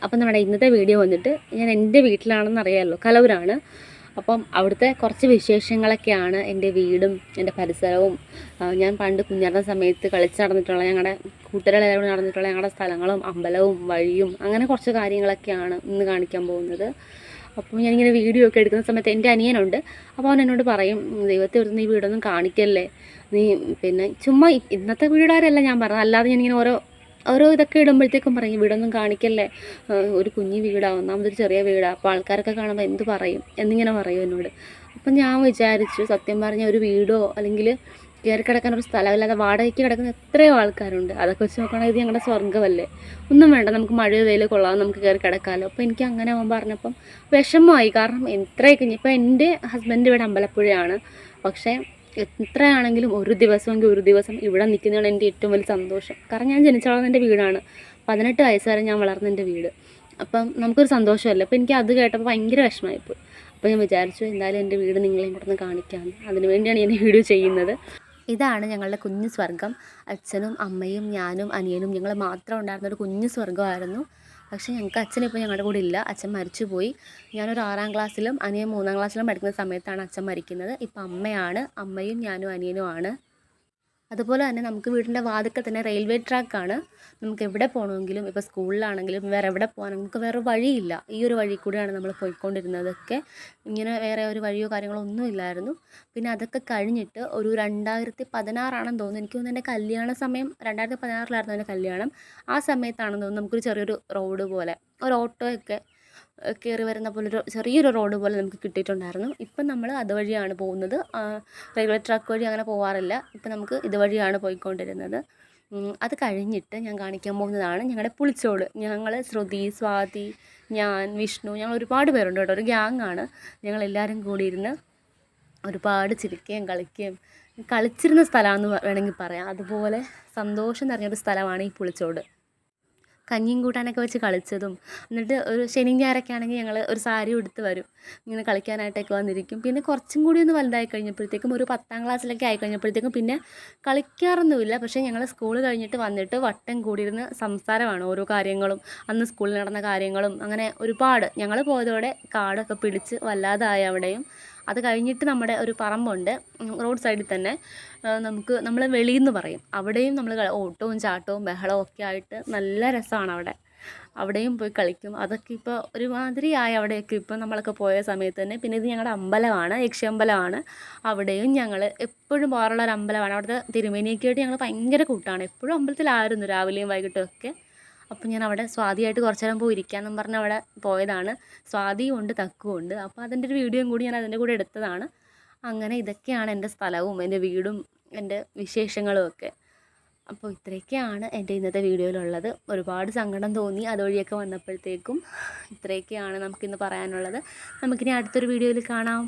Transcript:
അപ്പം നമ്മുടെ ഇന്നത്തെ വീഡിയോ വന്നിട്ട് ഞാൻ എൻ്റെ വീട്ടിലാണെന്ന് അറിയാമല്ലോ, കലൂരാണ്. അപ്പം അവിടുത്തെ കുറച്ച് വിശേഷങ്ങളൊക്കെയാണ്. എൻ്റെ വീടും എൻ്റെ പരിസരവും ഞാൻ പണ്ട് കുഞ്ഞായിരുന്ന സമയത്ത് കളിച്ച് നടന്നിട്ടുള്ള ഞങ്ങളുടെ കൂട്ടുകാരെല്ലാവരും നടന്നിട്ടുള്ള ഞങ്ങളുടെ സ്ഥലങ്ങളും അമ്പലവും വഴിയും അങ്ങനെ കുറച്ച് കാര്യങ്ങളൊക്കെയാണ് ഇന്ന് കാണിക്കാൻ പോകുന്നത്. അപ്പം ഞാനിങ്ങനെ വീഡിയോ ഒക്കെ എടുക്കുന്ന സമയത്ത് എൻ്റെ അനിയനുണ്ട്. അപ്പോൾ അവൻ എന്നോട് പറയും, ദൈവത്തെ ഓർത്ത് നീ വീടൊന്നും കാണിക്കല്ലേ, നീ പിന്നെ ചുമ്മാ ഇന്നത്തെ വീടുകാരല്ല ഞാൻ പറഞ്ഞത്, അല്ലാതെ ഞാനിങ്ങനെ ഓരോ ഇതൊക്കെ ഇടുമ്പോഴത്തേക്കും പറയും വീടൊന്നും കാണിക്കല്ലേ, ഒരു കുഞ്ഞു വീടാണ്, ഒന്നാമതൊരു ചെറിയ വീടാണ്, അപ്പോൾ ആൾക്കാരൊക്കെ കാണുമ്പോൾ എന്ത് പറയും എന്നിങ്ങനെ പറയും എന്നോട്. അപ്പം ഞാൻ വിചാരിച്ചു, സത്യം പറഞ്ഞ ഒരു വീടോ അല്ലെങ്കിൽ കയറി കിടക്കാൻ ഒരു സ്ഥലമില്ലാതെ വാടകയ്ക്ക് കിടക്കുന്ന എത്രയോ ആൾക്കാരുണ്ട്. അതൊക്കെ വെച്ച് നോക്കുകയാണെങ്കിൽ ഇത് ഞങ്ങളുടെ സ്വർഗ്ഗമല്ലേ, ഒന്നും വേണ്ട, നമുക്ക് മഴയോ വെയിലോ കൊള്ളാതെ നമുക്ക് കയറി കിടക്കാമല്ലോ. അപ്പോൾ എനിക്ക് അങ്ങനെ അവൻ പറഞ്ഞപ്പം വിഷമമായി. കാരണം എത്രയൊക്കെ ഇപ്പോൾ എൻ്റെ ഹസ്ബൻഡ് ഇവിടെ അമ്പലപ്പുഴയാണ്, പക്ഷേ എത്രയാണെങ്കിലും ഒരു ദിവസമെങ്കിൽ ഒരു ദിവസം ഇവിടെ നിൽക്കുന്നതാണ് എൻ്റെ ഏറ്റവും വലിയ സന്തോഷം. കാരണം ഞാൻ ജനിച്ചു വളർന്ന എൻ്റെ വീടാണ്, 18 വയസ്സ് വരെ ഞാൻ വളർന്ന എൻ്റെ വീട്. അപ്പം നമുക്കൊരു സന്തോഷമല്ലേ. അപ്പോൾ എനിക്ക് അത് കേട്ടപ്പോൾ ഭയങ്കര വിഷമമായിപ്പോയി. അപ്പോൾ ഞാൻ വിചാരിച്ചു എന്തായാലും എൻ്റെ വീട് നിങ്ങളെയും കൂടെ ഒന്ന് കാണിക്കാമെന്ന്. അതിന് വേണ്ടിയാണ് ഞാൻ ഈ വീഡിയോ ചെയ്യുന്നത്. ഇതാണ് ഞങ്ങളുടെ കുഞ്ഞു സ്വർഗം. അച്ഛനും അമ്മയും ഞാനും അനിയനും ഞങ്ങൾ മാത്രം ഉണ്ടായിരുന്നൊരു കുഞ്ഞു സ്വർഗ്ഗമായിരുന്നു. പക്ഷേ ഞങ്ങൾക്ക് അച്ഛനിപ്പോൾ ഞങ്ങളുടെ കൂടെ ഇല്ല, അച്ഛൻ മരിച്ചുപോയി. ഞാനൊരു 6ാം ക്ലാസ്സിലും അനിയൻ 3ാം ക്ലാസ്സിലും പഠിക്കുന്ന സമയത്താണ് അച്ഛൻ മരിക്കുന്നത്. ഇപ്പം അമ്മയും ഞാനും അനിയനുമാണ്. അതുപോലെ തന്നെ നമുക്ക് വീടിൻ്റെ വാതിൽക്കൽ തന്നെ റെയിൽവേ ട്രാക്കാണ്. നമുക്ക് എവിടെ പോകണമെങ്കിലും, ഇപ്പോൾ സ്കൂളിലാണെങ്കിലും വേറെ എവിടെ പോകാനും നമുക്ക് വേറെ വഴിയില്ല. ഈ ഒരു വഴി കൂടിയാണ് നമ്മൾ പോയിക്കൊണ്ടിരുന്നതൊക്കെ. ഇങ്ങനെ വേറെ ഒരു വഴിയോ കാര്യങ്ങളോ ഒന്നും ഇല്ലായിരുന്നു. പിന്നെ അതൊക്കെ കഴിഞ്ഞിട്ട് ഒരു 2016 തോന്നുന്നു, എനിക്ക് തോന്നുന്നു എൻ്റെ കല്യാണ സമയം 2016 എൻ്റെ കല്യാണം. ആ സമയത്താണെന്ന് തോന്നുന്നു നമുക്കൊരു ചെറിയൊരു റോഡ് പോലെ ഒരു ഓട്ടോയൊക്കെ കയറി വരുന്ന പോലൊരു ചെറിയൊരു റോഡ് പോലെ നമുക്ക് കിട്ടിയിട്ടുണ്ടായിരുന്നു. ഇപ്പം നമ്മൾ അതുവഴിയാണ് പോകുന്നത്, റെയിൽവേ ട്രാക്ക് വഴി അങ്ങനെ പോകാറില്ല. ഇപ്പം നമുക്ക് ഇതുവഴിയാണ് പോയിക്കൊണ്ടിരുന്നത്. അത് കഴിഞ്ഞിട്ട് ഞാൻ കാണിക്കാൻ പോകുന്നതാണ് ഞങ്ങളുടെ പുളിച്ചോട്. ഞങ്ങൾ ശ്രുതി, സ്വാതി, ഞാൻ, വിഷ്ണു, ഞങ്ങൾ ഒരുപാട് പേരുണ്ട് കേട്ടോ, ഒരു ഗ്യാങ്ങാണ്. ഞങ്ങളെല്ലാവരും കൂടി ഇരുന്ന് ഒരുപാട് ചിരിക്കുകയും കളിച്ചിരുന്ന സ്ഥലമാണെന്ന് വേണമെങ്കിൽ പറയാം. അതുപോലെ സന്തോഷം നിറഞ്ഞൊരു സ്ഥലമാണ് ഈ പുളിച്ചോട്. കഞ്ഞിയും കൂട്ടാനൊക്കെ വെച്ച് കളിച്ചതും, എന്നിട്ട് ഒരു ശനിയും ഞായറൊക്കെ ആണെങ്കിൽ ഞങ്ങൾ ഒരു സാരി ഉടുത്ത് വരും, ഇങ്ങനെ കളിക്കാനായിട്ടൊക്കെ വന്നിരിക്കും. പിന്നെ കുറച്ചും കൂടി ഒന്ന് വലുതായി കഴിഞ്ഞപ്പോഴത്തേക്കും ഒരു 10ാം ക്ലാസ്സിലൊക്കെ ആയി കഴിഞ്ഞപ്പോഴത്തേക്കും പിന്നെ കളിക്കാറൊന്നുമില്ല. പക്ഷേ ഞങ്ങൾ സ്കൂൾ കഴിഞ്ഞിട്ട് വന്നിട്ട് വട്ടം കൂടിയിരുന്ന് സംസാരമാണ് ഓരോ കാര്യങ്ങളും, അന്ന് സ്കൂളിൽ നടന്ന കാര്യങ്ങളും. അങ്ങനെ ഒരുപാട് ഞങ്ങൾ പോയതോടെ കാടൊക്കെ പിടിച്ച് വല്ലാതായി അവിടെയും. അത് കഴിഞ്ഞിട്ട് നമ്മുടെ ഒരു പറമ്പുണ്ട് റോഡ് സൈഡിൽ തന്നെ, നമ്മൾ വെളിയെന്ന് പറയും, അവിടെയും നമ്മൾ ഓട്ടവും ചാട്ടവും ബഹളവും ഒക്കെ ആയിട്ട് നല്ല രസമാണ് അവിടെ. അവിടെയും പോയി കളിക്കും. അതൊക്കെ ഇപ്പോൾ ഒരുമാതിരിയായി അവിടെയൊക്കെ ഇപ്പം നമ്മളൊക്കെ പോയ സമയത്ത് തന്നെ. പിന്നെ ഇത് ഞങ്ങളുടെ അമ്പലമാണ്, യക്ഷിയമ്പലമാണ്. അവിടെയും ഞങ്ങൾ എപ്പോഴും പോകാറുള്ള ഒരു അമ്പലമാണ്. അവിടുത്തെ തിരുമേനിയൊക്കെ ആയിട്ട് ഞങ്ങൾ ഭയങ്കര കൂട്ടാണ്, എപ്പോഴും അമ്പലത്തിലായിരുന്നു രാവിലെയും വൈകിട്ടും ഒക്കെ. അപ്പം ഞാൻ അവിടെ സ്വാതിയായിട്ട് കുറച്ച് നേരം പോയി ഇരിക്കാമെന്നും പറഞ്ഞ് അവിടെ പോയതാണ്. സ്വാതിയും ഉണ്ട്, തക്കുവും ഉണ്ട്. അപ്പോൾ അതിൻ്റെ ഒരു വീഡിയോയും കൂടി ഞാൻ അതിൻ്റെ കൂടെ എടുത്തതാണ്. അങ്ങനെ ഇതൊക്കെയാണ് എൻ്റെ സ്ഥലവും എൻ്റെ വീടും എൻ്റെ വിശേഷങ്ങളും ഒക്കെ. അപ്പോൾ ഇത്രയൊക്കെയാണ് എൻ്റെ ഇന്നത്തെ വീഡിയോയിലുള്ളത്. ഒരുപാട് സങ്കടം തോന്നി അതുവഴിയൊക്കെ വന്നപ്പോഴത്തേക്കും. ഇത്രയൊക്കെയാണ് നമുക്കിന്ന് പറയാനുള്ളത്. നമുക്കിനി അടുത്തൊരു വീഡിയോയിൽ കാണാം.